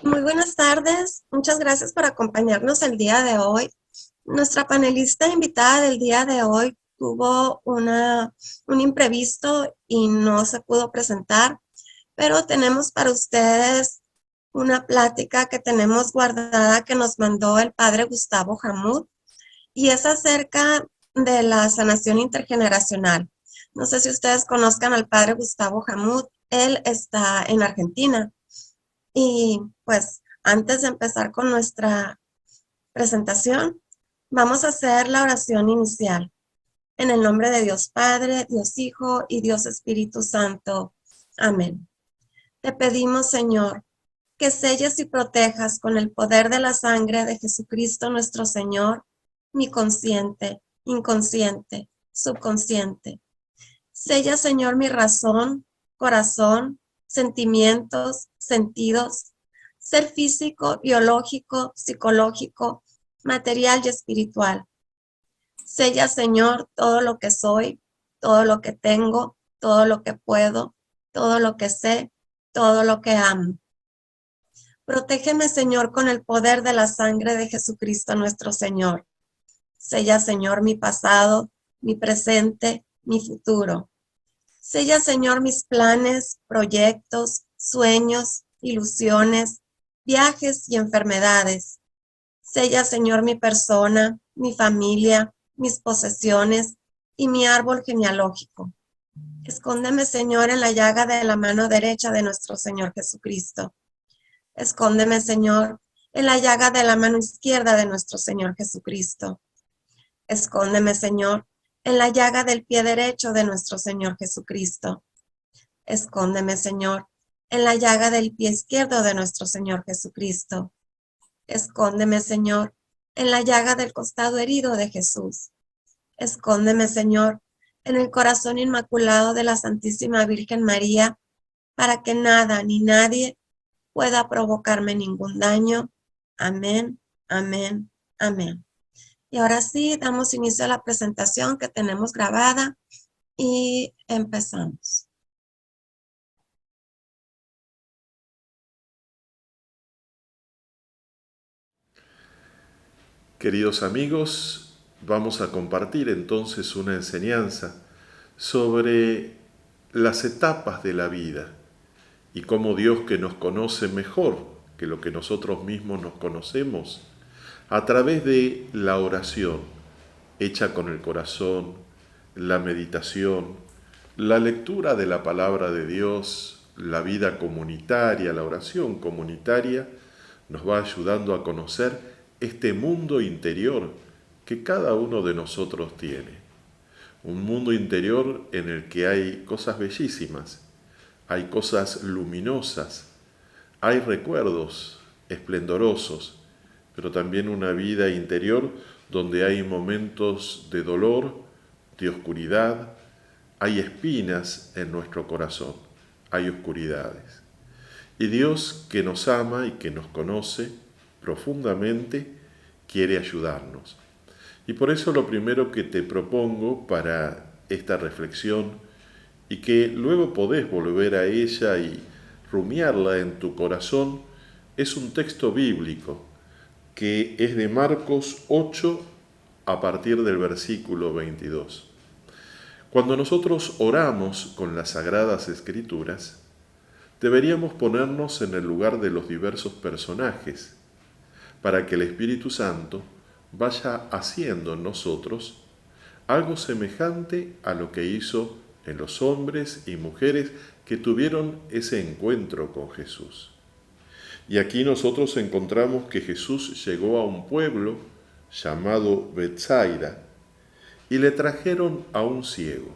Muy buenas tardes, muchas gracias por acompañarnos el día de hoy. Nuestra panelista invitada del día de hoy tuvo un imprevisto y no se pudo presentar, pero tenemos para ustedes una plática que tenemos guardada que nos mandó el padre Gustavo Jamud y es acerca de la sanación intergeneracional. No sé si ustedes conozcan al padre Gustavo Jamud, él está en Argentina. Y pues antes de empezar con nuestra presentación, vamos a hacer la oración inicial. En el nombre de Dios Padre, Dios Hijo y Dios Espíritu Santo. Amén. Te pedimos, Señor, que selles y protejas con el poder de la sangre de Jesucristo nuestro Señor, mi consciente, inconsciente, subconsciente. Sella, Señor, mi razón, corazón, sentimientos, sentidos, ser físico, biológico, psicológico, material y espiritual. Sella, Señor, todo lo que soy, todo lo que tengo, todo lo que puedo, todo lo que sé, todo lo que amo. Protégeme, Señor, con el poder de la sangre de Jesucristo nuestro Señor. Sella, Señor, mi pasado, mi presente, mi futuro. Sella, Señor, mis planes, proyectos, sueños, ilusiones, viajes y enfermedades. Sella, Señor, mi persona, mi familia, mis posesiones y mi árbol genealógico. Escóndeme, Señor, en la llaga de la mano derecha de nuestro Señor Jesucristo. Escóndeme, Señor, en la llaga de la mano izquierda de nuestro Señor Jesucristo. Escóndeme, Señor, en la llaga del pie derecho de nuestro Señor Jesucristo. Escóndeme, Señor, en la llaga del pie izquierdo de nuestro Señor Jesucristo. Escóndeme, Señor, en la llaga del costado herido de Jesús. Escóndeme, Señor, en el corazón inmaculado de la Santísima Virgen María, para que nada ni nadie pueda provocarme ningún daño. Amén, amén, amén. Y ahora sí, damos inicio a la presentación que tenemos grabada y empezamos. Queridos amigos, vamos a compartir entonces una enseñanza sobre las etapas de la vida y cómo Dios, que nos conoce mejor que lo que nosotros mismos nos conocemos, a través de la oración hecha con el corazón, la meditación, la lectura de la palabra de Dios, la vida comunitaria, la oración comunitaria, nos va ayudando a conocer este mundo interior que cada uno de nosotros tiene. Un mundo interior en el que hay cosas bellísimas, hay cosas luminosas, hay recuerdos esplendorosos, pero también una vida interior donde hay momentos de dolor, de oscuridad, hay espinas en nuestro corazón, hay oscuridades. Y Dios, que nos ama y que nos conoce profundamente, quiere ayudarnos. Y por eso lo primero que te propongo para esta reflexión, y que luego podés volver a ella y rumiarla en tu corazón, es un texto bíblico que es de Marcos 8 a partir del versículo 22. Cuando nosotros oramos con las Sagradas Escrituras, deberíamos ponernos en el lugar de los diversos personajes para que el Espíritu Santo vaya haciendo en nosotros algo semejante a lo que hizo en los hombres y mujeres que tuvieron ese encuentro con Jesús. Y aquí nosotros encontramos que Jesús llegó a un pueblo llamado Betsaida y le trajeron a un ciego.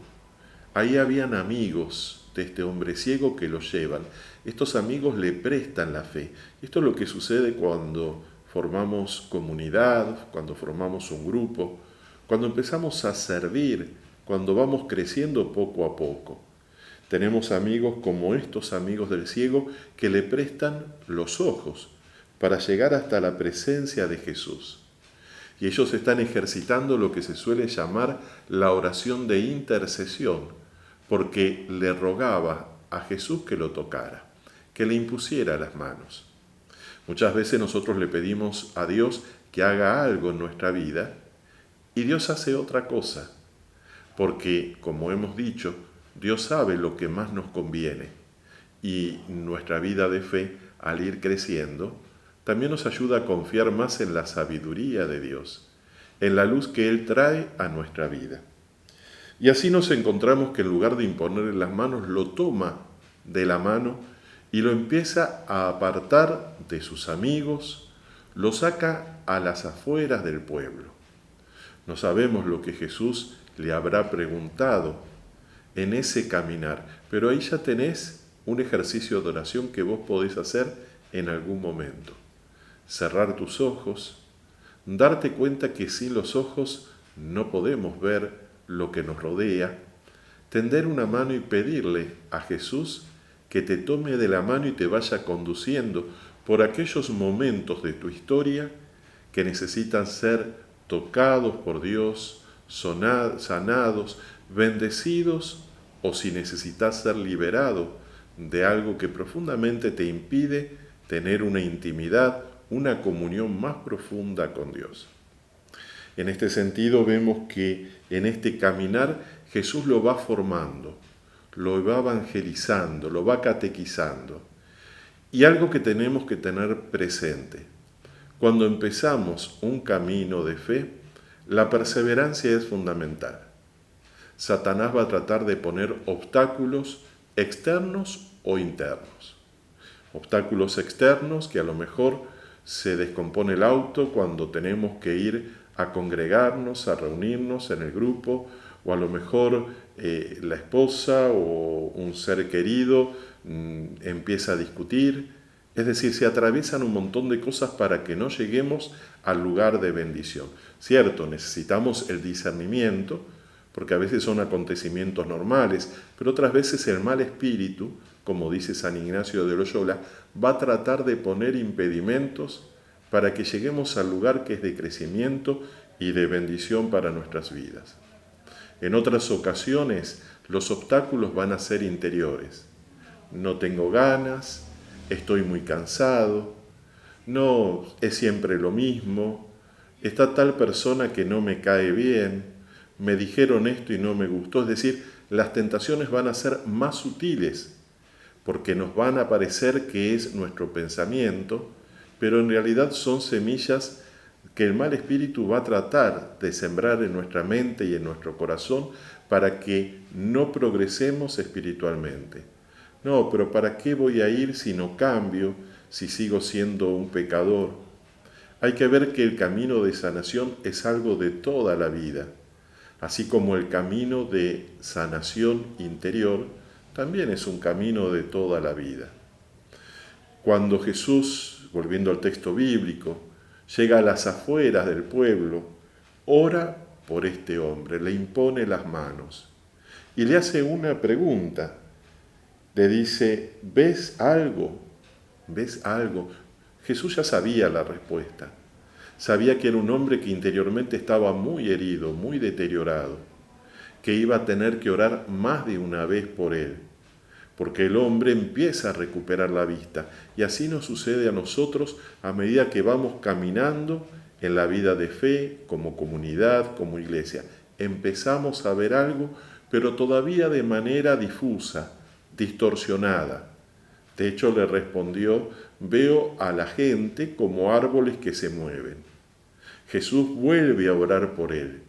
Ahí habían amigos de este hombre ciego que lo llevan. Estos amigos le prestan la fe. Esto es lo que sucede cuando formamos comunidad, cuando formamos un grupo, cuando empezamos a servir, cuando vamos creciendo poco a poco. Tenemos amigos como estos amigos del ciego que le prestan los ojos para llegar hasta la presencia de Jesús. Y ellos están ejercitando lo que se suele llamar la oración de intercesión, porque le rogaba a Jesús que lo tocara, que le impusiera las manos. Muchas veces nosotros le pedimos a Dios que haga algo en nuestra vida y Dios hace otra cosa, porque, como hemos dicho, Dios sabe lo que más nos conviene y nuestra vida de fe, al ir creciendo, también nos ayuda a confiar más en la sabiduría de Dios, en la luz que Él trae a nuestra vida. Y así nos encontramos que en lugar de imponerle las manos, lo toma de la mano y lo empieza a apartar de sus amigos, lo saca a las afueras del pueblo. No sabemos lo que Jesús le habrá preguntado en ese caminar, pero ahí ya tenés un ejercicio de oración que vos podés hacer en algún momento. Cerrar tus ojos, darte cuenta que sin los ojos no podemos ver lo que nos rodea, tender una mano y pedirle a Jesús que te tome de la mano y te vaya conduciendo por aquellos momentos de tu historia que necesitan ser tocados por Dios, sanados, bendecidos, o si necesitas ser liberado de algo que profundamente te impide tener una intimidad, una comunión más profunda con Dios. En este sentido vemos que en este caminar Jesús lo va formando, lo va evangelizando, lo va catequizando. Y algo que tenemos que tener presente: cuando empezamos un camino de fe, la perseverancia es fundamental. Satanás va a tratar de poner obstáculos externos o internos. Obstáculos externos, que a lo mejor se descompone el auto cuando tenemos que ir a congregarnos, a reunirnos en el grupo, o a lo mejor la esposa o un ser querido empieza a discutir. Es decir, se atraviesan un montón de cosas para que no lleguemos al lugar de bendición. Cierto, necesitamos el discernimiento, porque a veces son acontecimientos normales, pero otras veces el mal espíritu, como dice San Ignacio de Loyola, va a tratar de poner impedimentos para que lleguemos al lugar que es de crecimiento y de bendición para nuestras vidas. En otras ocasiones, los obstáculos van a ser interiores. No tengo ganas, estoy muy cansado, no es siempre lo mismo, está tal persona que no me cae bien, me dijeron esto y no me gustó. Es decir, las tentaciones van a ser más sutiles, porque nos van a parecer que es nuestro pensamiento, pero en realidad son semillas que el mal espíritu va a tratar de sembrar en nuestra mente y en nuestro corazón para que no progresemos espiritualmente. No, pero ¿para qué voy a ir si no cambio, si sigo siendo un pecador? Hay que ver que el camino de sanación es algo de toda la vida, así como el camino de sanación interior también es un camino de toda la vida. Cuando Jesús, volviendo al texto bíblico, llega a las afueras del pueblo, ora por este hombre, le impone las manos y le hace una pregunta. Le dice, ¿ves algo? ¿Ves algo? Jesús ya sabía la respuesta. Sabía que era un hombre que interiormente estaba muy herido, muy deteriorado, que iba a tener que orar más de una vez por él, porque el hombre empieza a recuperar la vista, y así nos sucede a nosotros a medida que vamos caminando en la vida de fe, como comunidad, como iglesia. Empezamos a ver algo, pero todavía de manera difusa, distorsionada. De hecho, le respondió, veo a la gente como árboles que se mueven. Jesús vuelve a orar por él.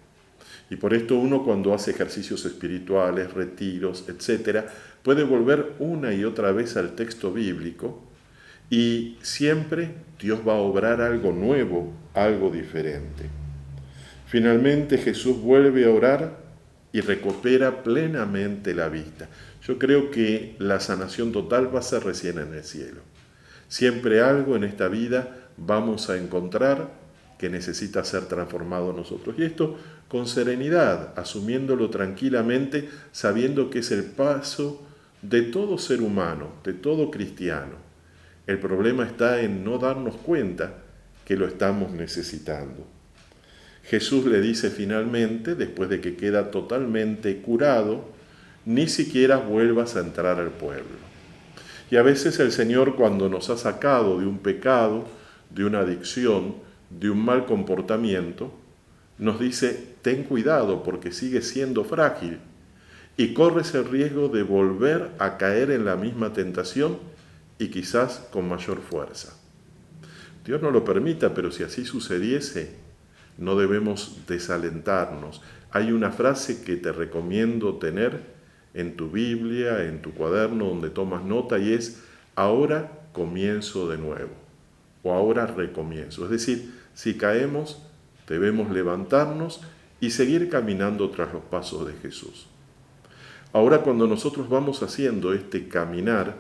Y por esto uno, cuando hace ejercicios espirituales, retiros, etc., puede volver una y otra vez al texto bíblico y siempre Dios va a obrar algo nuevo, algo diferente. Finalmente Jesús vuelve a orar y recupera plenamente la vista. Yo creo que la sanación total va a ser recién en el cielo. Siempre algo en esta vida vamos a encontrar que necesita ser transformado en nosotros. Y esto con serenidad, asumiéndolo tranquilamente, sabiendo que es el paso de todo ser humano, de todo cristiano. El problema está en no darnos cuenta que lo estamos necesitando. Jesús le dice finalmente, después de que queda totalmente curado, ni siquiera vuelvas a entrar al pueblo. Y a veces el Señor, cuando nos ha sacado de un pecado, de una adicción, de un mal comportamiento, nos dice, ten cuidado porque sigues siendo frágil y corres el riesgo de volver a caer en la misma tentación y quizás con mayor fuerza. Dios no lo permita, pero si así sucediese, no debemos desalentarnos. Hay una frase que te recomiendo tener en tu Biblia, en tu cuaderno donde tomas nota, y es, ahora comienzo de nuevo, o ahora recomienzo. Es decir, si caemos, debemos levantarnos y seguir caminando tras los pasos de Jesús. Ahora, cuando nosotros vamos haciendo este caminar,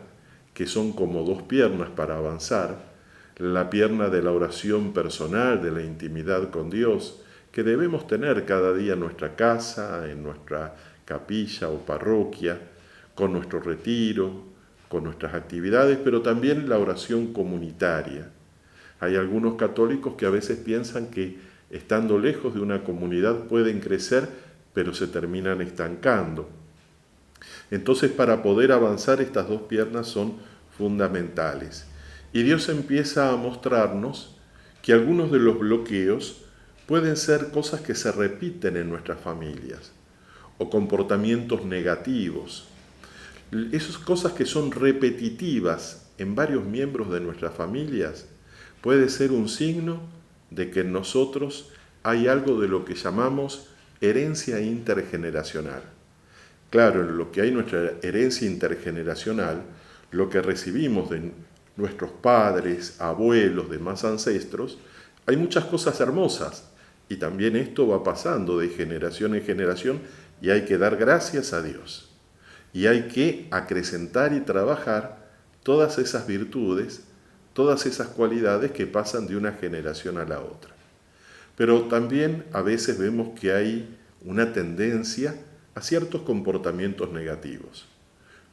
que son como dos piernas para avanzar, la pierna de la oración personal, de la intimidad con Dios, que debemos tener cada día en nuestra casa, en nuestra capilla o parroquia, con nuestro retiro, con nuestras actividades, pero también la oración comunitaria. Hay algunos católicos que a veces piensan que estando lejos de una comunidad pueden crecer, pero se terminan estancando. Entonces, para poder avanzar, estas dos piernas son fundamentales. Y Dios empieza a mostrarnos que algunos de los bloqueos pueden ser cosas que se repiten en nuestras familias o comportamientos negativos. Esas cosas que son repetitivas en varios miembros de nuestras familias puede ser un signo de que en nosotros hay algo de lo que llamamos herencia intergeneracional. Claro, en lo que hay nuestra herencia intergeneracional, lo que recibimos de nuestros padres, abuelos, demás ancestros, hay muchas cosas hermosas y también esto va pasando de generación en generación y hay que dar gracias a Dios. Y hay que acrecentar y trabajar todas esas virtudes, todas esas cualidades que pasan de una generación a la otra. Pero también a veces vemos que hay una tendencia a ciertos comportamientos negativos,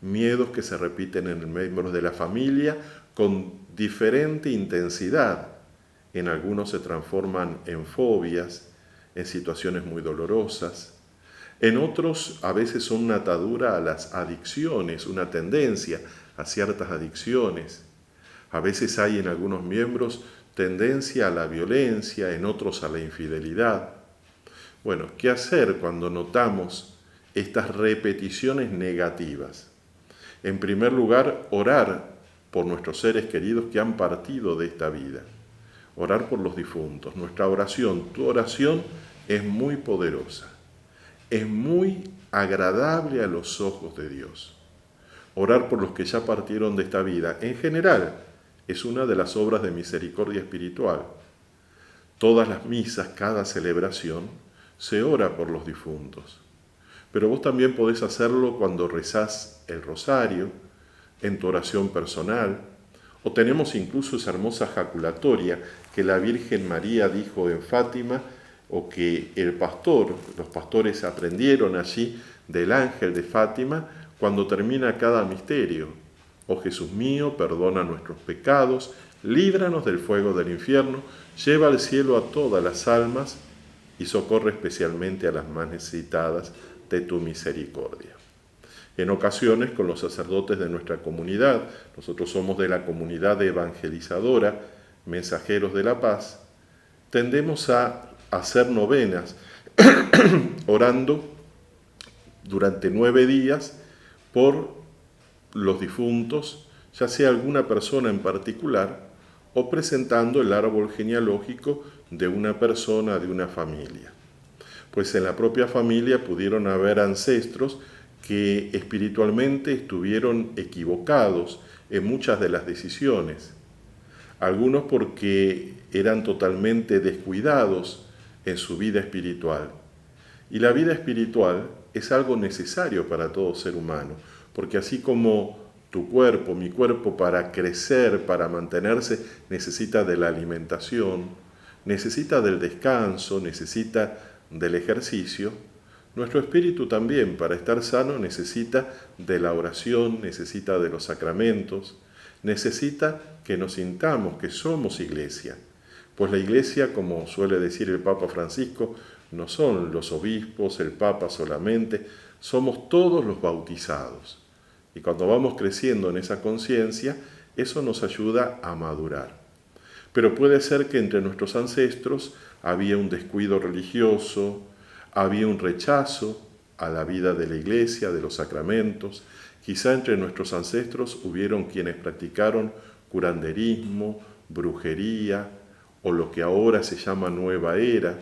miedos que se repiten en miembros de la familia con diferente intensidad. En algunos se transforman en fobias, en situaciones muy dolorosas. En otros a veces son una atadura a las adicciones, una tendencia a ciertas adicciones. A veces hay en algunos miembros tendencia a la violencia, en otros a la infidelidad. Bueno, ¿qué hacer cuando notamos estas repeticiones negativas? En primer lugar, orar por nuestros seres queridos que han partido de esta vida. Orar por los difuntos. Nuestra oración, tu oración, es muy poderosa. Es muy agradable a los ojos de Dios. Orar por los que ya partieron de esta vida, en general, es una de las obras de misericordia espiritual. Todas las misas, cada celebración, se ora por los difuntos. Pero vos también podés hacerlo cuando rezás el rosario, en tu oración personal, o tenemos incluso esa hermosa jaculatoria que la Virgen María dijo en Fátima, o que los pastores aprendieron allí del ángel de Fátima cuando termina cada misterio. Oh Jesús mío, perdona nuestros pecados, líbranos del fuego del infierno, lleva al cielo a todas las almas y socorre especialmente a las más necesitadas de tu misericordia. En ocasiones, con los sacerdotes de nuestra comunidad, nosotros somos de la comunidad evangelizadora, Mensajeros de la Paz, tendemos a hacer novenas, orando durante 9 días por los difuntos, ya sea alguna persona en particular, o presentando el árbol genealógico de una persona, de una familia. Pues en la propia familia pudieron haber ancestros que espiritualmente estuvieron equivocados en muchas de las decisiones. Algunos porque eran totalmente descuidados en su vida espiritual. Y la vida espiritual es algo necesario para todo ser humano, porque así como tu cuerpo, mi cuerpo, para crecer, para mantenerse, necesita de la alimentación, necesita del descanso, necesita del ejercicio, nuestro espíritu también, para estar sano, necesita de la oración, necesita de los sacramentos, necesita que nos sintamos que somos iglesia. Pues la iglesia, como suele decir el Papa Francisco, no son los obispos, el Papa solamente, somos todos los bautizados. Y cuando vamos creciendo en esa conciencia, eso nos ayuda a madurar. Pero puede ser que entre nuestros ancestros había un descuido religioso, había un rechazo a la vida de la iglesia, de los sacramentos. Quizá entre nuestros ancestros hubieron quienes practicaron curanderismo, brujería o lo que ahora se llama nueva era,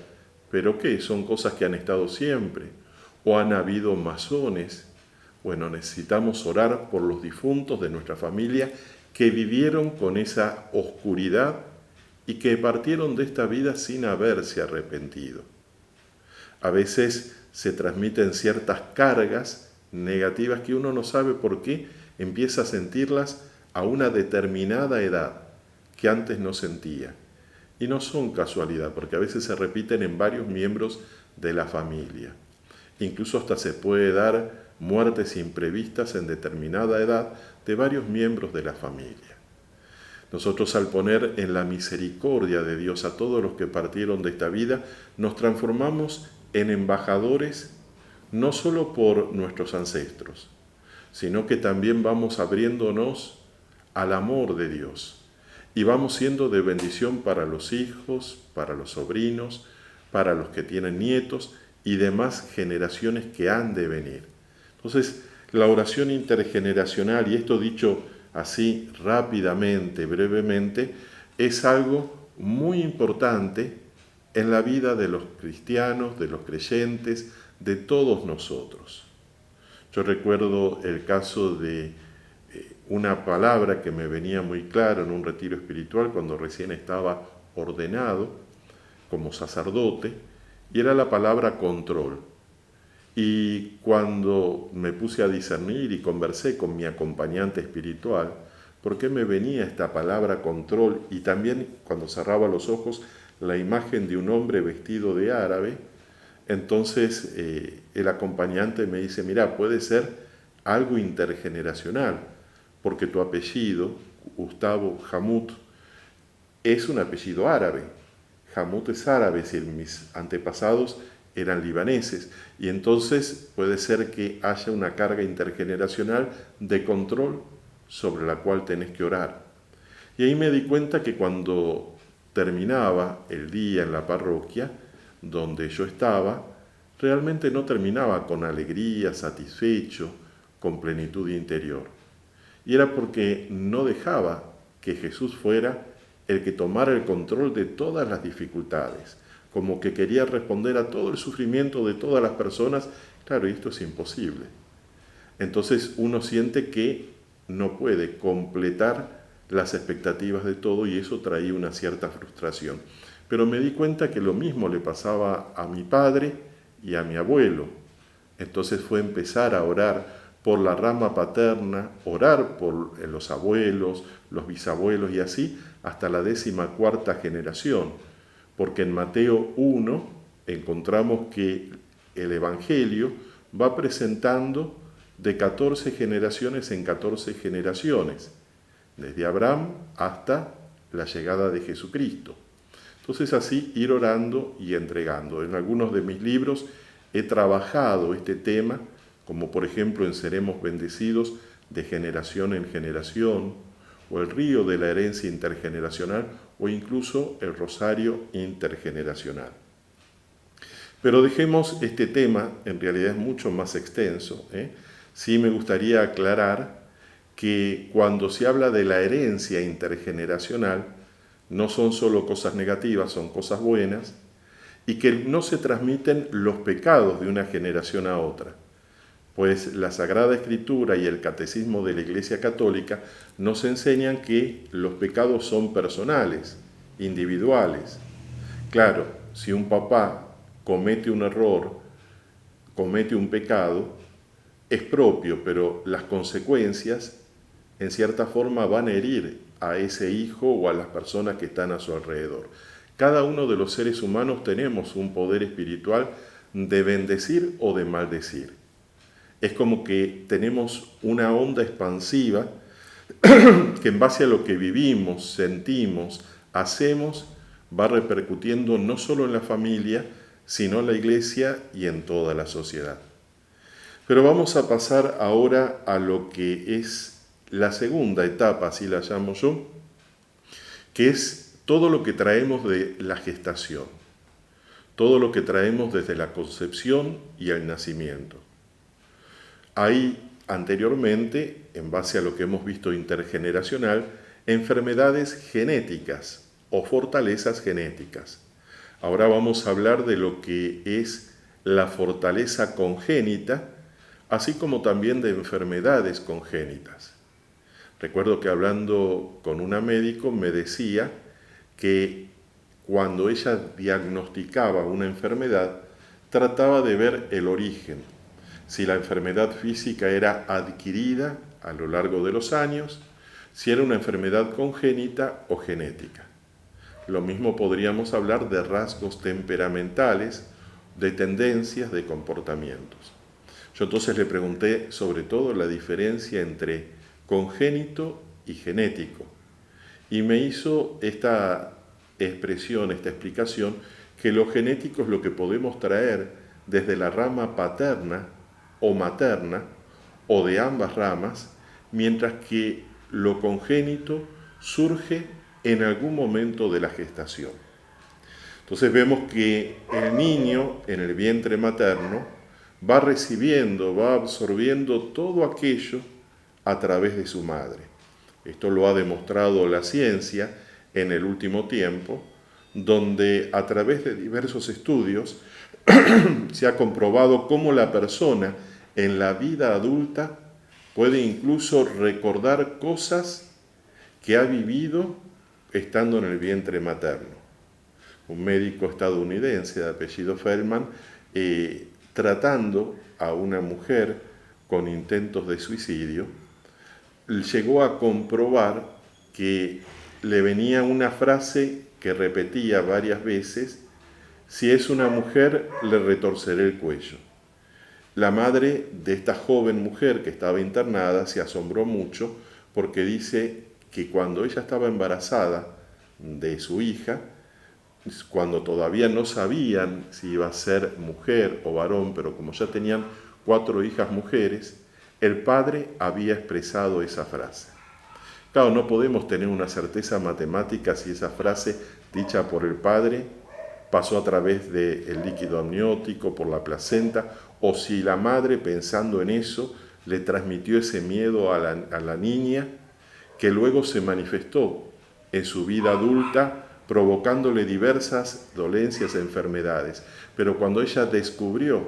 pero ¿qué? Son cosas que han estado siempre. O han habido masones. Bueno, necesitamos orar por los difuntos de nuestra familia que vivieron con esa oscuridad y que partieron de esta vida sin haberse arrepentido. A veces se transmiten ciertas cargas negativas que uno no sabe por qué empieza a sentirlas a una determinada edad que antes no sentía. Y no son casualidad, porque a veces se repiten en varios miembros de la familia. Incluso hasta se puede dar muertes imprevistas en determinada edad de varios miembros de la familia. Nosotros, al poner en la misericordia de Dios a todos los que partieron de esta vida, nos transformamos en embajadores no solo por nuestros ancestros, sino que también vamos abriéndonos al amor de Dios y vamos siendo de bendición para los hijos, para los sobrinos, para los que tienen nietos y demás generaciones que han de venir. Entonces, la oración intergeneracional, y esto dicho así rápidamente, brevemente, es algo muy importante en la vida de los cristianos, de los creyentes, de todos nosotros. Yo recuerdo el caso de una palabra que me venía muy claro en un retiro espiritual cuando recién estaba ordenado como sacerdote, y era la palabra control. Y cuando me puse a discernir y conversé con mi acompañante espiritual, ¿por qué me venía esta palabra control? Y también cuando cerraba los ojos, la imagen de un hombre vestido de árabe. Entonces el acompañante me dice, mira, puede ser algo intergeneracional, porque tu apellido, Gustavo Hamut, es un apellido árabe. Hamut es árabe, es decir, mis antepasados eran libaneses, y entonces puede ser que haya una carga intergeneracional de control sobre la cual tenés que orar. Y ahí me di cuenta que cuando terminaba el día en la parroquia donde yo estaba, realmente no terminaba con alegría, satisfecho, con plenitud interior. Y era porque no dejaba que Jesús fuera el que tomara el control de todas las dificultades, como que quería responder a todo el sufrimiento de todas las personas. Claro, y esto es imposible. Entonces uno siente que no puede completar las expectativas de todo y eso traía una cierta frustración. Pero me di cuenta que lo mismo le pasaba a mi padre y a mi abuelo. Entonces fue empezar a orar por la rama paterna, orar por los abuelos, los bisabuelos y así hasta la 14ª generación. Porque en Mateo 1 encontramos que el Evangelio va presentando de 14 generaciones en 14 generaciones, desde Abraham hasta la llegada de Jesucristo. Entonces así ir orando y entregando. En algunos de mis libros he trabajado este tema, como por ejemplo en Seremos Bendecidos, de generación en generación, o el río de la herencia intergeneracional, o incluso el rosario intergeneracional. Pero dejemos este tema, en realidad es mucho más extenso. Sí me gustaría aclarar que cuando se habla de la herencia intergeneracional, no son solo cosas negativas, son cosas buenas, y que no se transmiten los pecados de una generación a otra, pues la Sagrada Escritura y el Catecismo de la Iglesia Católica nos enseñan que los pecados son personales, individuales. Claro, si un papá comete un error, comete un pecado, es propio, pero las consecuencias en cierta forma van a herir a ese hijo o a las personas que están a su alrededor. Cada uno de los seres humanos tenemos un poder espiritual de bendecir o de maldecir. Es como que tenemos una onda expansiva que en base a lo que vivimos, sentimos, hacemos, va repercutiendo no solo en la familia, sino en la iglesia y en toda la sociedad. Pero vamos a pasar ahora a lo que es la segunda etapa, así la llamo yo, que es todo lo que traemos de la gestación, todo lo que traemos desde la concepción y el nacimiento. Hay anteriormente, en base a lo que hemos visto intergeneracional, enfermedades genéticas o fortalezas genéticas. Ahora vamos a hablar de lo que es la fortaleza congénita, así como también de enfermedades congénitas. Recuerdo que hablando con una médico me decía que cuando ella diagnosticaba una enfermedad, trataba de ver el origen, si la enfermedad física era adquirida a lo largo de los años, si era una enfermedad congénita o genética. Lo mismo podríamos hablar de rasgos temperamentales, de tendencias, de comportamientos. Yo entonces le pregunté sobre todo la diferencia entre congénito y genético. Y me hizo esta expresión, esta explicación, que lo genético es lo que podemos traer desde la rama paterna o materna, o de ambas ramas, mientras que lo congénito surge en algún momento de la gestación. Entonces vemos que el niño en el vientre materno va recibiendo, va absorbiendo todo aquello a través de su madre. Esto lo ha demostrado la ciencia en el último tiempo, donde a través de diversos estudios se ha comprobado cómo la persona en la vida adulta puede incluso recordar cosas que ha vivido estando en el vientre materno. Un médico estadounidense de apellido Feldman, tratando a una mujer con intentos de suicidio, llegó a comprobar que le venía una frase que repetía varias veces: si es una mujer, le retorceré el cuello. La madre de esta joven mujer que estaba internada se asombró mucho porque dice que cuando ella estaba embarazada de su hija, cuando todavía no sabían si iba a ser mujer o varón, pero como ya tenían 4 hijas mujeres, el padre había expresado esa frase. Claro, no podemos tener una certeza matemática si esa frase dicha por el padre pasó a través del líquido amniótico, por la placenta, o si la madre, pensando en eso, le transmitió ese miedo a la niña, que luego se manifestó en su vida adulta, provocándole diversas dolencias e enfermedades. Pero cuando ella descubrió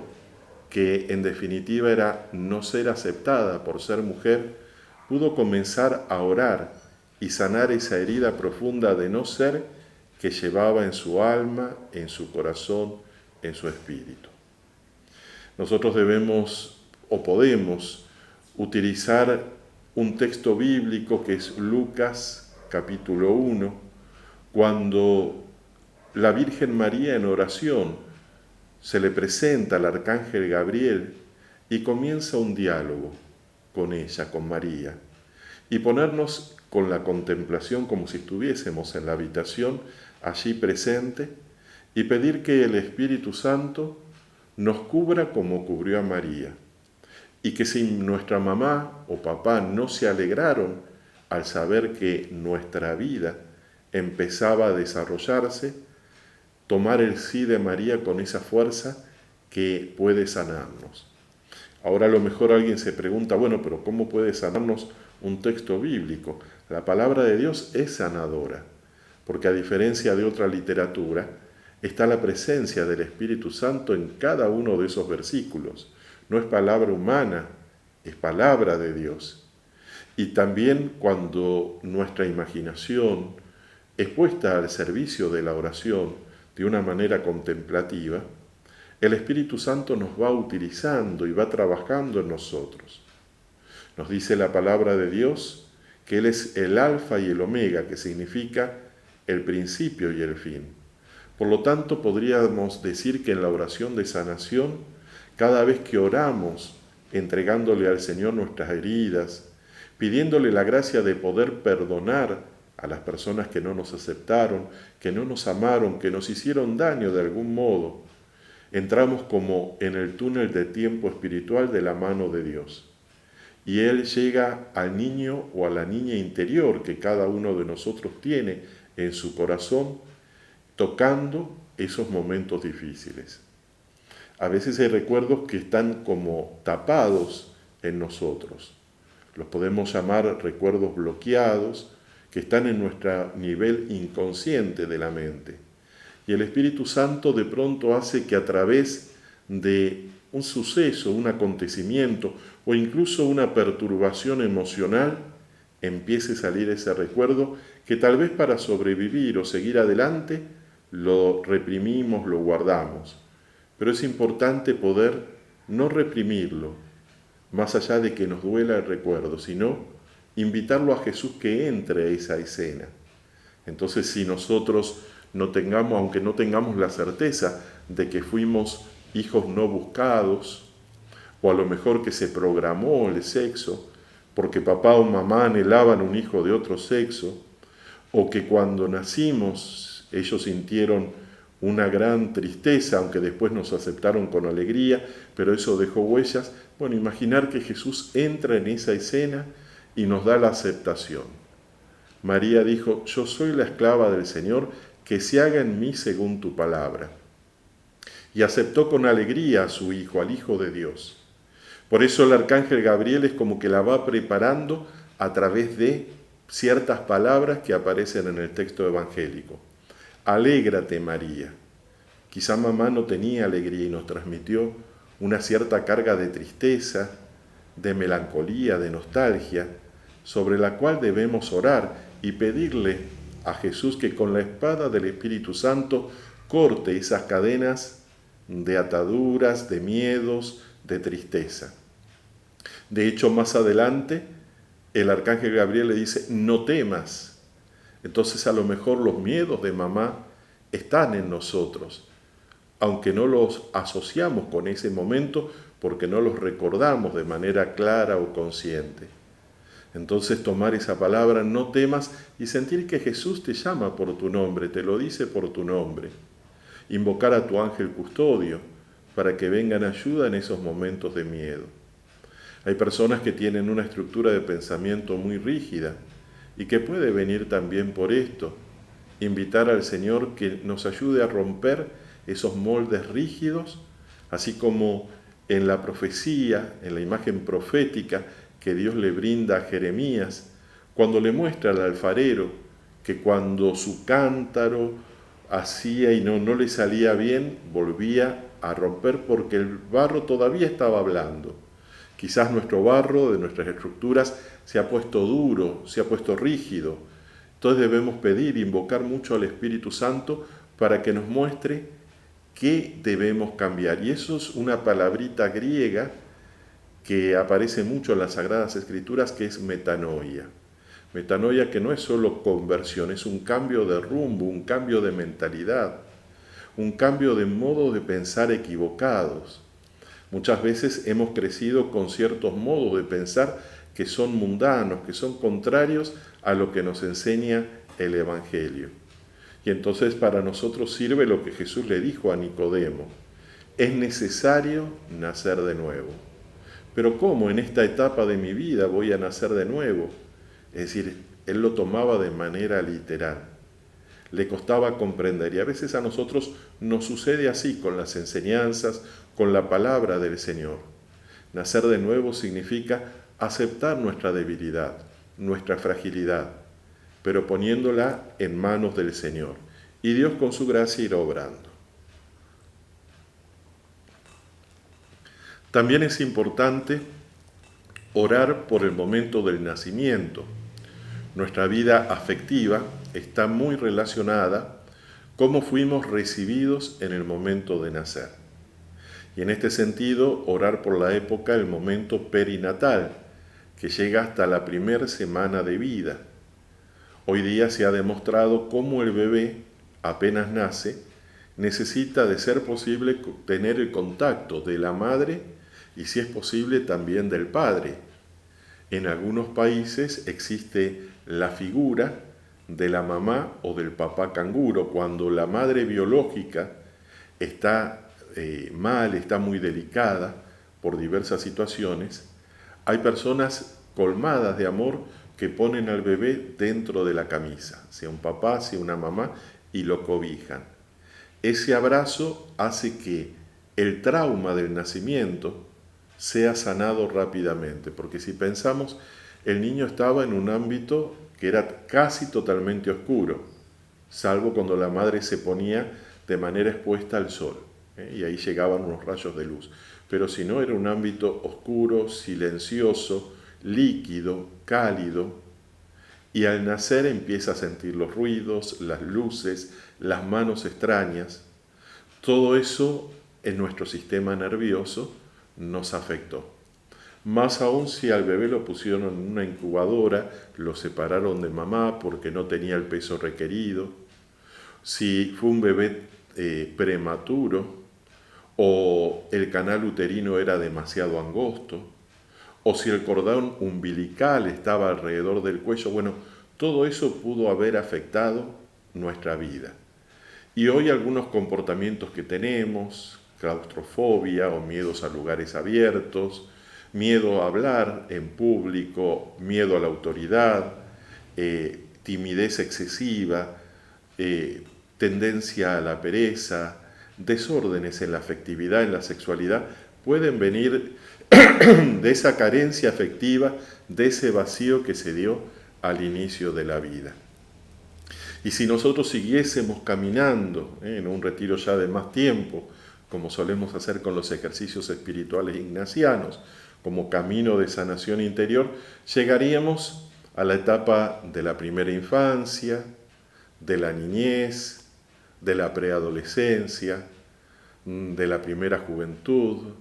que en definitiva era no ser aceptada por ser mujer, pudo comenzar a orar y sanar esa herida profunda de no ser que llevaba en su alma, en su corazón, en su espíritu. Nosotros debemos o podemos utilizar un texto bíblico que es Lucas capítulo 1, cuando la Virgen María en oración se le presenta al arcángel Gabriel y comienza un diálogo con ella, con María, y ponernos con la contemplación como si estuviésemos en la habitación allí presente y pedir que el Espíritu Santo nos cubra como cubrió a María, y que si nuestra mamá o papá no se alegraron al saber que nuestra vida empezaba a desarrollarse, tomar el sí de María con esa fuerza que puede sanarnos. Ahora a lo mejor alguien se pregunta, bueno, pero ¿cómo puede sanarnos un texto bíblico? La palabra de Dios es sanadora, porque a diferencia de otra literatura, está la presencia del Espíritu Santo en cada uno de esos versículos. No es palabra humana, es palabra de Dios. Y también cuando nuestra imaginación es puesta al servicio de la oración de una manera contemplativa, el Espíritu Santo nos va utilizando y va trabajando en nosotros. Nos dice la palabra de Dios que Él es el alfa y el omega, que significa el principio y el fin. Por lo tanto, podríamos decir que en la oración de sanación, cada vez que oramos entregándole al Señor nuestras heridas, pidiéndole la gracia de poder perdonar a las personas que no nos aceptaron, que no nos amaron, que nos hicieron daño de algún modo, Entramos como en el túnel de tiempo espiritual de la mano de Dios. Y Él llega al niño o a la niña interior que cada uno de nosotros tiene en su corazón, tocando esos momentos difíciles. A veces hay recuerdos que están como tapados en nosotros. Los podemos llamar recuerdos bloqueados, que están en nuestro nivel inconsciente de la mente. Y el Espíritu Santo de pronto hace que a través de un suceso, un acontecimiento o incluso una perturbación emocional, empiece a salir ese recuerdo que tal vez para sobrevivir o seguir adelante lo reprimimos, lo guardamos. Pero es importante poder no reprimirlo, más allá de que nos duela el recuerdo, sino invitarlo a Jesús que entre a esa escena. Entonces, si nosotros aunque no tengamos la certeza de que fuimos hijos no buscados, o a lo mejor que se programó el sexo, porque papá o mamá anhelaban un hijo de otro sexo, o que cuando nacimos ellos sintieron una gran tristeza, aunque después nos aceptaron con alegría, pero eso dejó huellas. Bueno, imaginar que Jesús entra en esa escena y nos da la aceptación. María dijo: yo soy la esclava del Señor, que se haga en mí según tu palabra. Y aceptó con alegría a su hijo, al Hijo de Dios. Por eso el arcángel Gabriel es como que la va preparando a través de ciertas palabras que aparecen en el texto evangélico. Alégrate, María. Quizá mamá no tenía alegría y nos transmitió una cierta carga de tristeza, de melancolía, de nostalgia, sobre la cual debemos orar y pedirle a Jesús que con la espada del Espíritu Santo corte esas cadenas de ataduras, de miedos, de tristeza. De hecho, más adelante, el arcángel Gabriel le dice: no temas. Entonces, a lo mejor los miedos de mamá están en nosotros, aunque no los asociamos con ese momento porque no los recordamos de manera clara o consciente. Entonces, tomar esa palabra, no temas, y sentir que Jesús te llama por tu nombre, te lo dice por tu nombre. Invocar a tu ángel custodio para que venga en ayuda en esos momentos de miedo. Hay personas que tienen una estructura de pensamiento muy rígida y que puede venir también por esto. Invitar al Señor que nos ayude a romper esos moldes rígidos, así como en la profecía, en la imagen profética que Dios le brinda a Jeremías, cuando le muestra al alfarero que cuando su cántaro hacía y no le salía bien, volvía a romper porque el barro todavía estaba hablando. Quizás nuestro barro de nuestras estructuras se ha puesto duro, se ha puesto rígido. Entonces debemos pedir, invocar mucho al Espíritu Santo para que nos muestre qué debemos cambiar. Y eso es una palabrita griega que aparece mucho en las Sagradas Escrituras, que es metanoia. Metanoia, que no es solo conversión, es un cambio de rumbo, un cambio de mentalidad, un cambio de modo de pensar equivocados. Muchas veces hemos crecido con ciertos modos de pensar que son mundanos, que son contrarios a lo que nos enseña el Evangelio. Y entonces para nosotros sirve lo que Jesús le dijo a Nicodemo: es necesario nacer de nuevo. Pero ¿cómo en esta etapa de mi vida voy a nacer de nuevo? Es decir, él lo tomaba de manera literal. Le costaba comprender, y a veces a nosotros nos sucede así con las enseñanzas, con la palabra del Señor. Nacer de nuevo significa aceptar nuestra debilidad, nuestra fragilidad, pero poniéndola en manos del Señor. Y Dios con su gracia irá obrando. También es importante orar por el momento del nacimiento. Nuestra vida afectiva está muy relacionada cómo fuimos recibidos en el momento de nacer. Y en este sentido, orar por la época, el momento perinatal, que llega hasta la primera semana de vida. Hoy día se ha demostrado cómo el bebé, apenas nace, necesita, de ser posible, tener el contacto de la madre y, si es posible, también del padre. En algunos países existe la figura de la mamá o del papá canguro, cuando la madre biológica está mal, está muy delicada por diversas situaciones, hay personas colmadas de amor que ponen al bebé dentro de la camisa, sea un papá, sea una mamá, y lo cobijan. Ese abrazo hace que el trauma del nacimiento sea sanado rápidamente, porque si pensamos, el niño estaba en un ámbito que era casi totalmente oscuro, salvo cuando la madre se ponía de manera expuesta al sol, y ahí llegaban unos rayos de luz. Pero si no, era un ámbito oscuro, silencioso, líquido, cálido, y al nacer empieza a sentir los ruidos, las luces, las manos extrañas. Todo eso en nuestro sistema nervioso nos afectó. Más aún si al bebé lo pusieron en una incubadora, lo separaron de mamá porque no tenía el peso requerido, si fue un bebé prematuro o el canal uterino era demasiado angosto, o si el cordón umbilical estaba alrededor del cuello, bueno, todo eso pudo haber afectado nuestra vida. Y hoy algunos comportamientos que tenemos, claustrofobia o miedos a lugares abiertos, miedo a hablar en público, miedo a la autoridad, timidez excesiva, tendencia a la pereza, desórdenes en la afectividad, en la sexualidad, pueden venir de esa carencia afectiva, de ese vacío que se dio al inicio de la vida. Y si nosotros siguiésemos caminando en un retiro ya de más tiempo, como solemos hacer con los ejercicios espirituales ignacianos, como camino de sanación interior, llegaríamos a la etapa de la primera infancia, de la niñez, de la preadolescencia, de la primera juventud,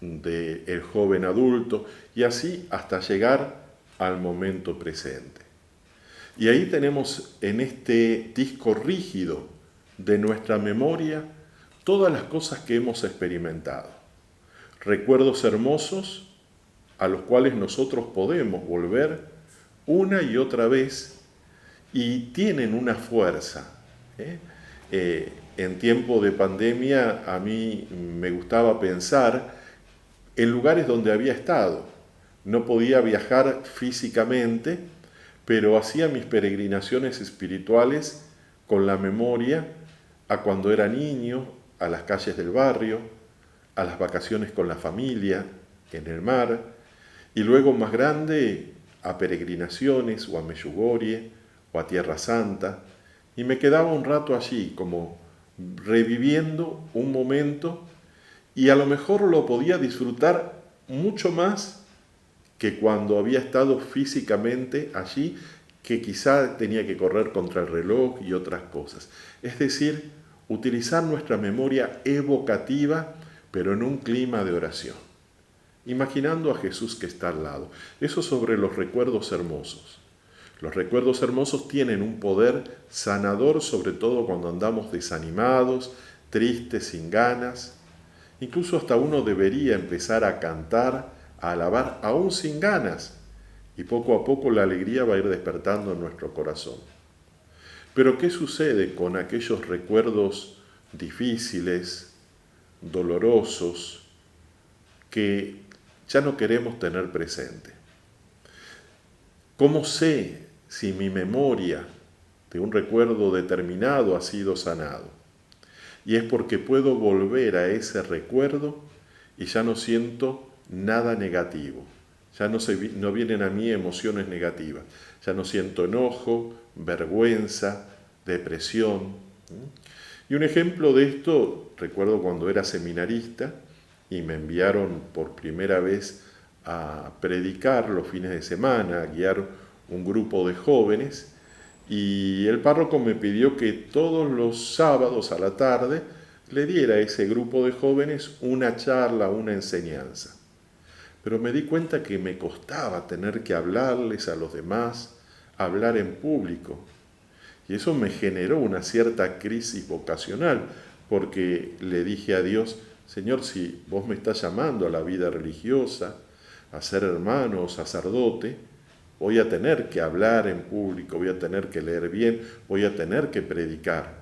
del joven adulto, y así hasta llegar al momento presente. Y ahí tenemos en este disco rígido de nuestra memoria todas las cosas que hemos experimentado. Recuerdos hermosos a los cuales nosotros podemos volver una y otra vez y tienen una fuerza. En tiempo de pandemia a mí me gustaba pensar en lugares donde había estado. No podía viajar físicamente, pero hacía mis peregrinaciones espirituales con la memoria a cuando era niño, a las calles del barrio, a las vacaciones con la familia, en el mar, y luego más grande a peregrinaciones o a Meyugorie o a Tierra Santa, y me quedaba un rato allí como reviviendo un momento y a lo mejor lo podía disfrutar mucho más que cuando había estado físicamente allí, que quizá tenía que correr contra el reloj y otras cosas. Es decir, utilizar nuestra memoria evocativa, pero en un clima de oración, imaginando a Jesús que está al lado. Eso sobre los recuerdos hermosos. Los recuerdos hermosos tienen un poder sanador, sobre todo cuando andamos desanimados, tristes, sin ganas. Incluso hasta uno debería empezar a cantar, a alabar, aún sin ganas, y poco a poco la alegría va a ir despertando en nuestro corazón. Pero ¿qué sucede con aquellos recuerdos difíciles, dolorosos, que ya no queremos tener presente? ¿Cómo sé si mi memoria de un recuerdo determinado ha sido sanado? Y es porque puedo volver a ese recuerdo y ya no siento nada negativo. Ya no vienen a mí emociones negativas. Ya no siento enojo, vergüenza, depresión. Y un ejemplo de esto, recuerdo cuando era seminarista y me enviaron por primera vez a predicar los fines de semana, a guiar un grupo de jóvenes, y el párroco me pidió que todos los sábados a la tarde le diera a ese grupo de jóvenes una charla, una enseñanza. Pero me di cuenta que me costaba tener que hablarles a los demás, hablar en público. Y eso me generó una cierta crisis vocacional, porque le dije a Dios, Señor, si vos me estás llamando a la vida religiosa, a ser hermano o sacerdote, voy a tener que hablar en público, voy a tener que leer bien, voy a tener que predicar.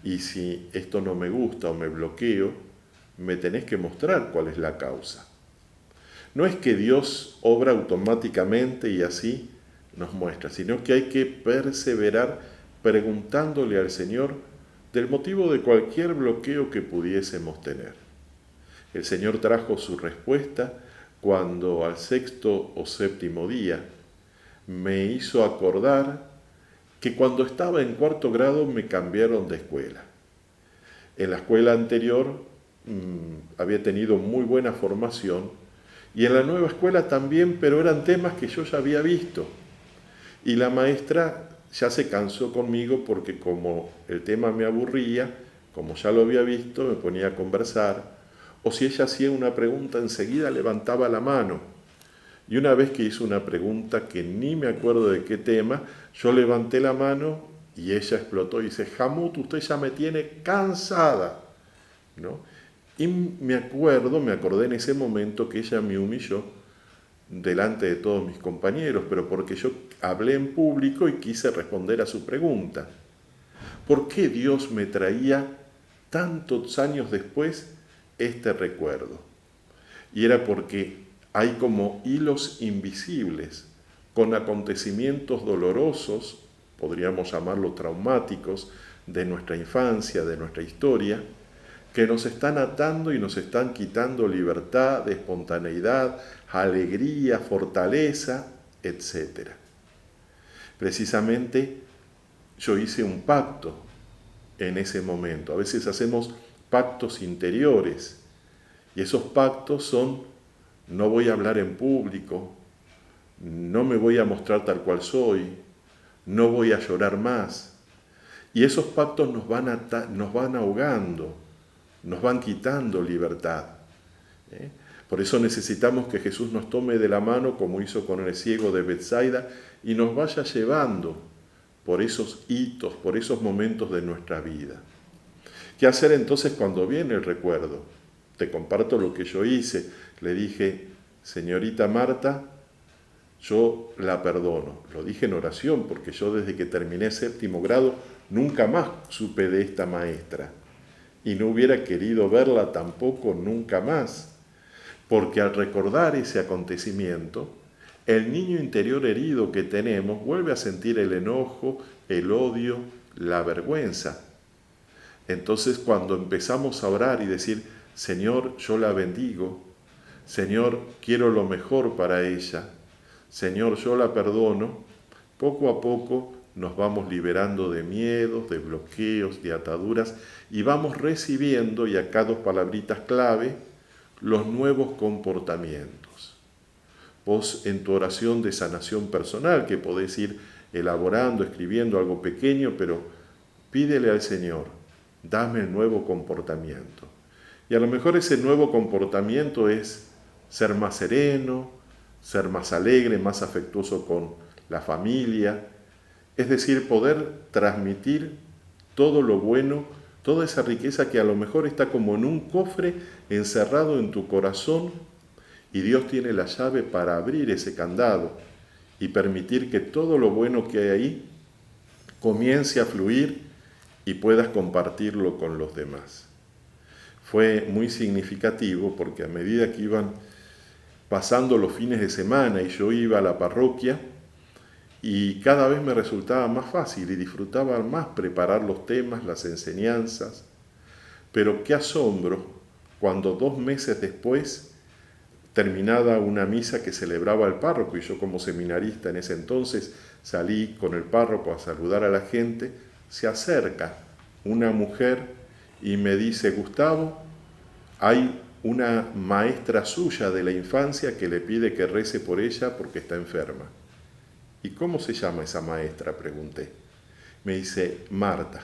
Y si esto no me gusta o me bloqueo, me tenés que mostrar cuál es la causa. No es que Dios obra automáticamente y así nos muestra, sino que hay que perseverar preguntándole al Señor del motivo de cualquier bloqueo que pudiésemos tener. El Señor trajo su respuesta cuando al sexto o séptimo día me hizo acordar que cuando estaba en cuarto grado me cambiaron de escuela. En la escuela anterior había tenido muy buena formación y en la nueva escuela también, pero eran temas que yo ya había visto. Y la maestra ya se cansó conmigo porque como el tema me aburría, como ya lo había visto, me ponía a conversar. O si ella hacía una pregunta, enseguida levantaba la mano. Y una vez que hizo una pregunta que ni me acuerdo de qué tema, yo levanté la mano y ella explotó y dice, Jamut, usted ya me tiene cansada, ¿no? Y me acordé en ese momento que ella me humilló delante de todos mis compañeros, pero porque yo hablé en público y quise responder a su pregunta. ¿Por qué Dios me traía tantos años después este recuerdo? Y era porque hay como hilos invisibles con acontecimientos dolorosos, podríamos llamarlo traumáticos, de nuestra infancia, de nuestra historia, que nos están atando y nos están quitando libertad, espontaneidad, alegría, fortaleza, etc. Precisamente yo hice un pacto en ese momento. A veces hacemos pactos interiores y esos pactos son: no voy a hablar en público, no me voy a mostrar tal cual soy, no voy a llorar más. Y esos pactos nos van ahogando, nos van quitando libertad. Por eso necesitamos que Jesús nos tome de la mano, como hizo con el ciego de Betsaida, y nos vaya llevando por esos hitos, por esos momentos de nuestra vida. ¿Qué hacer entonces cuando viene el recuerdo? Te comparto lo que yo hice. Le dije, señorita Marta, yo la perdono. Lo dije en oración, porque yo desde que terminé séptimo grado nunca más supe de esta maestra. Y no hubiera querido verla tampoco nunca más, porque al recordar ese acontecimiento, el niño interior herido que tenemos vuelve a sentir el enojo, el odio, la vergüenza. Entonces, cuando empezamos a orar y decir, Señor, yo la bendigo, Señor, quiero lo mejor para ella, Señor, yo la perdono, poco a poco nos vamos liberando de miedos, de bloqueos, de ataduras, y vamos recibiendo, y acá dos palabritas clave, los nuevos comportamientos. Vos en tu oración de sanación personal, que podés ir elaborando, escribiendo algo pequeño, pero pídele al Señor, dame el nuevo comportamiento. Y a lo mejor ese nuevo comportamiento es ser más sereno, ser más alegre, más afectuoso con la familia, es decir, poder transmitir todo lo bueno, toda esa riqueza que a lo mejor está como en un cofre encerrado en tu corazón y Dios tiene la llave para abrir ese candado y permitir que todo lo bueno que hay ahí comience a fluir y puedas compartirlo con los demás. Fue muy significativo porque a medida que iban pasando los fines de semana y yo iba a la parroquia, y cada vez me resultaba más fácil y disfrutaba más preparar los temas, las enseñanzas. Pero qué asombro cuando 2 meses después, terminada una misa que celebraba el párroco, y yo como seminarista en ese entonces salí con el párroco a saludar a la gente, se acerca una mujer y me dice, Gustavo, hay una maestra suya de la infancia que le pide que rece por ella porque está enferma. ¿Y cómo se llama esa maestra?, pregunté. Me dice, Marta.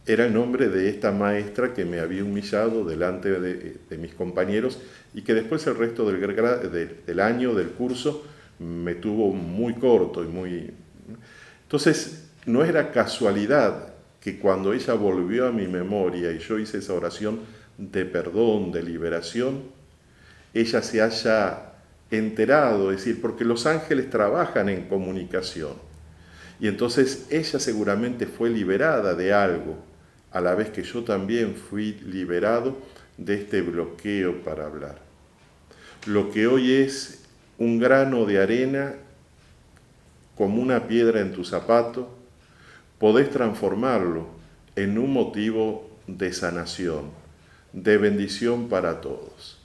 Era el nombre de esta maestra que me había humillado delante de mis compañeros y que después el resto del año, del curso, me tuvo muy corto y muy... Entonces, no era casualidad que cuando ella volvió a mi memoria y yo hice esa oración de perdón, de liberación, ella se haya enterado, es decir, porque los ángeles trabajan en comunicación. Y entonces ella seguramente fue liberada de algo, a la vez que yo también fui liberado de este bloqueo para hablar. Lo que hoy es un grano de arena como una piedra en tu zapato, podés transformarlo en un motivo de sanación, de bendición para todos.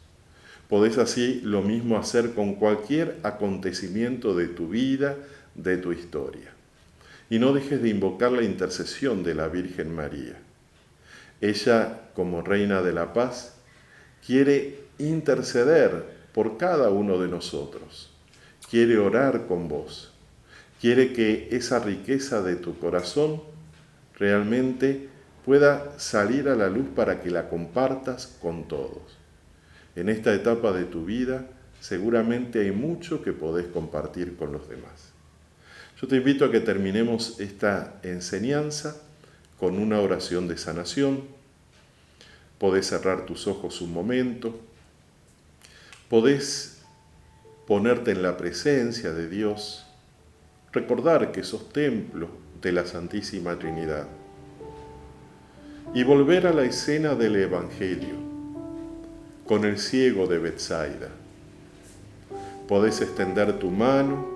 Podés así lo mismo hacer con cualquier acontecimiento de tu vida, de tu historia. Y no dejes de invocar la intercesión de la Virgen María. Ella, como Reina de la Paz, quiere interceder por cada uno de nosotros. Quiere orar con vos. Quiere que esa riqueza de tu corazón realmente pueda salir a la luz para que la compartas con todos. En esta etapa de tu vida seguramente hay mucho que podés compartir con los demás. Yo te invito a que terminemos esta enseñanza con una oración de sanación. Podés cerrar tus ojos un momento. Podés ponerte en la presencia de Dios. Recordar que sos templo de la Santísima Trinidad. Y volver a la escena del Evangelio, con el ciego de Betsaida. Podés extender tu mano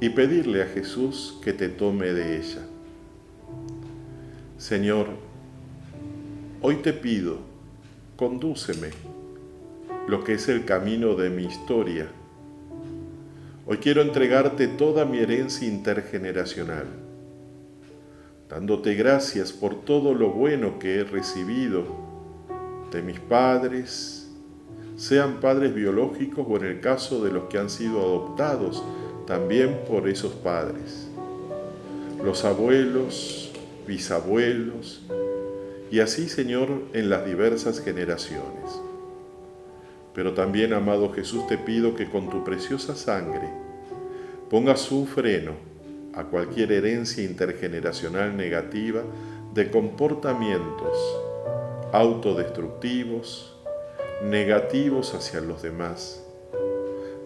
y pedirle a Jesús que te tome de ella. Señor, hoy te pido, condúceme lo que es el camino de mi historia. Hoy quiero entregarte toda mi herencia intergeneracional, dándote gracias por todo lo bueno que he recibido de mis padres, sean padres biológicos o en el caso de los que han sido adoptados, también por esos padres, los abuelos, bisabuelos, y así, Señor, en las diversas generaciones. Pero también, amado Jesús, te pido que con tu preciosa sangre pongas un freno a cualquier herencia intergeneracional negativa de comportamientos autodestructivos, negativos hacia los demás.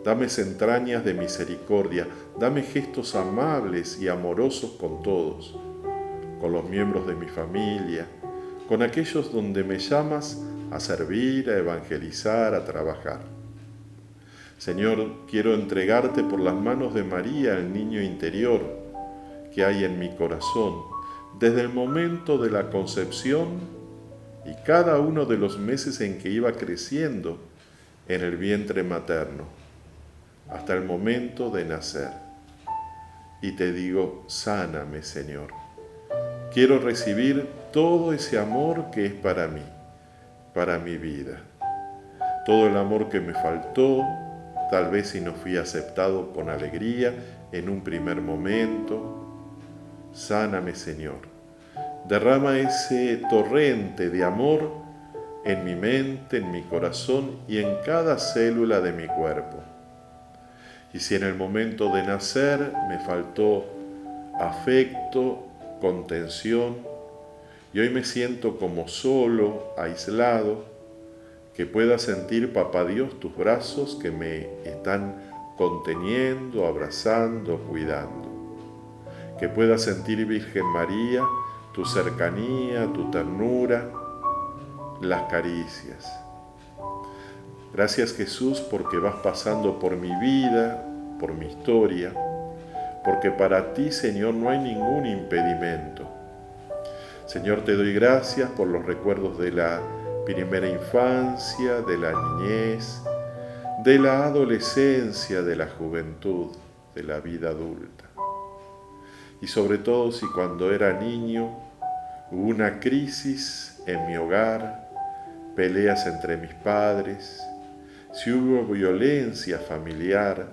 Dame entrañas de misericordia, dame gestos amables y amorosos con todos, con los miembros de mi familia, con aquellos donde me llamas a servir, a evangelizar, a trabajar. Señor, quiero entregarte por las manos de María el niño interior que hay en mi corazón, desde el momento de la concepción y cada uno de los meses en que iba creciendo en el vientre materno, hasta el momento de nacer. Y te digo, sáname, Señor. Quiero recibir todo ese amor que es para mí, para mi vida. Todo el amor que me faltó, tal vez si no fui aceptado con alegría en un primer momento. Sáname, Señor. Derrama ese torrente de amor en mi mente, en mi corazón y en cada célula de mi cuerpo. Y si en el momento de nacer me faltó afecto, contención, y hoy me siento como solo, aislado, que pueda sentir, Papá Dios, tus brazos que me están conteniendo, abrazando, cuidando. Que pueda sentir, Virgen María, tu cercanía, tu ternura, las caricias. Gracias, Jesús, porque vas pasando por mi vida, por mi historia, porque para ti, Señor, no hay ningún impedimento. Señor, te doy gracias por los recuerdos de la primera infancia, de la niñez, de la adolescencia, de la juventud, de la vida adulta. Y sobre todo si cuando era niño hubo una crisis en mi hogar, peleas entre mis padres, si hubo violencia familiar,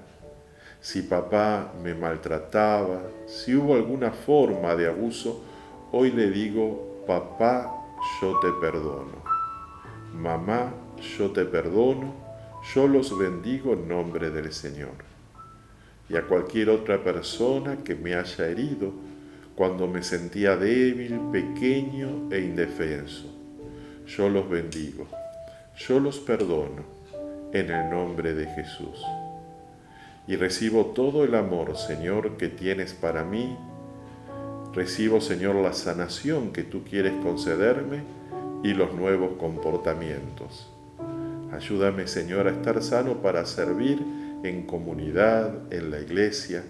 si papá me maltrataba, si hubo alguna forma de abuso, hoy le digo, papá, yo te perdono. Mamá, yo te perdono, yo los bendigo en nombre del Señor. Y a cualquier otra persona que me haya herido cuando me sentía débil, pequeño e indefenso, yo los bendigo, yo los perdono en el nombre de Jesús. Y recibo todo el amor, Señor, que tienes para mí. Recibo, Señor, la sanación que tú quieres concederme y los nuevos comportamientos. Ayúdame, Señor, a estar sano para servir en comunidad, en la iglesia,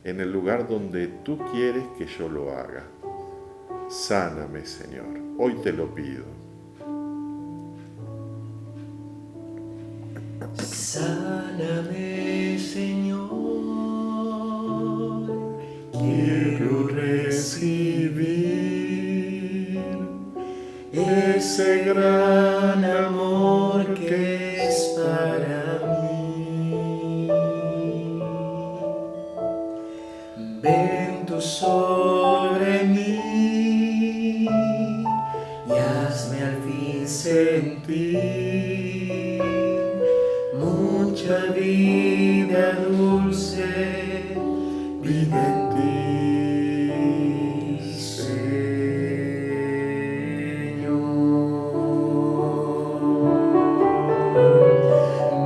en el lugar donde tú quieres que yo lo haga. Sáname, Señor, hoy te lo pido. Sáname, Señor, quiero recibir ese gran amor que es para mí. Ven tú sobre mí y hazme al fin sentir mucha vida dulce, vida en ti, Señor.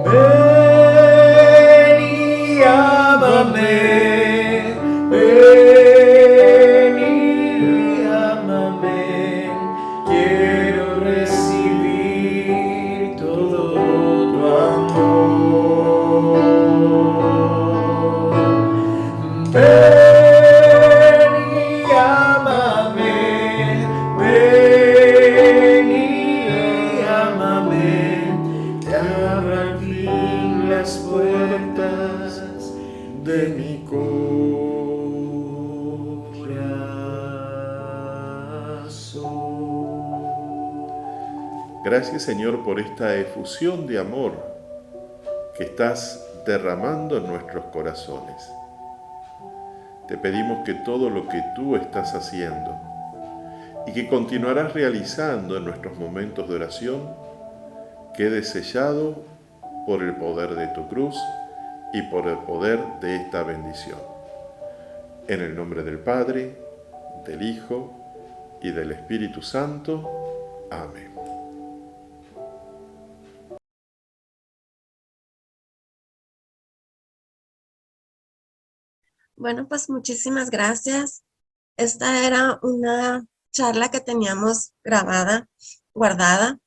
Ven y ámame, ven y ámame, quiero recibir todo tu amor. Ven y ámame, ven y ámame, te abro al fin las puertas de mi corazón. Gracias, Señor, por esta efusión de amor que estás derramando en nuestros corazones. Te pedimos que todo lo que tú estás haciendo y que continuarás realizando en nuestros momentos de oración quede sellado por el poder de tu cruz y por el poder de esta bendición. En el nombre del Padre, del Hijo y del Espíritu Santo. Amén. Bueno, pues muchísimas gracias. Esta era una charla que teníamos grabada, guardada,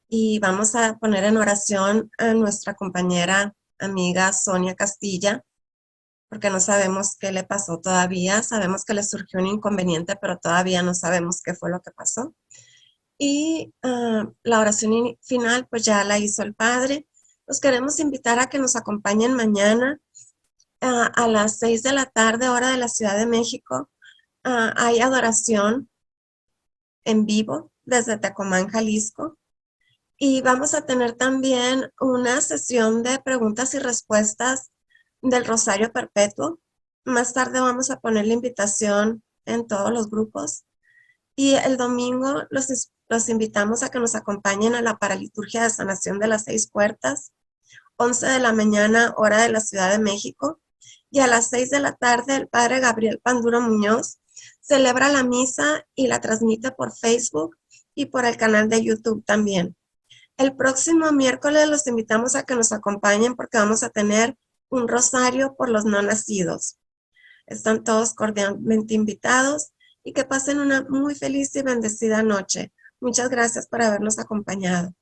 y vamos a poner en oración a nuestra compañera amiga Sonia Castilla, porque no sabemos qué le pasó todavía. Sabemos que le surgió un inconveniente, pero todavía no sabemos qué fue lo que pasó. Y la oración final pues ya la hizo el Padre. Los queremos invitar a que nos acompañen mañana a las 6 de la tarde, hora de la Ciudad de México. Hay adoración en vivo desde Tecomán, Jalisco. Y vamos a tener también una sesión de preguntas y respuestas del Rosario Perpetuo. Más tarde vamos a poner la invitación en todos los grupos. Y el domingo los invitamos a que nos acompañen a la paraliturgia de sanación de las 6 puertas, 11 de la mañana, hora de la Ciudad de México. Y a las 6 de la tarde, el padre Gabriel Panduro Muñoz celebra la misa y la transmite por Facebook y por el canal de YouTube también. El próximo miércoles los invitamos a que nos acompañen porque vamos a tener un rosario por los no nacidos. Están todos cordialmente invitados y que pasen una muy feliz y bendecida noche. Muchas gracias por habernos acompañado.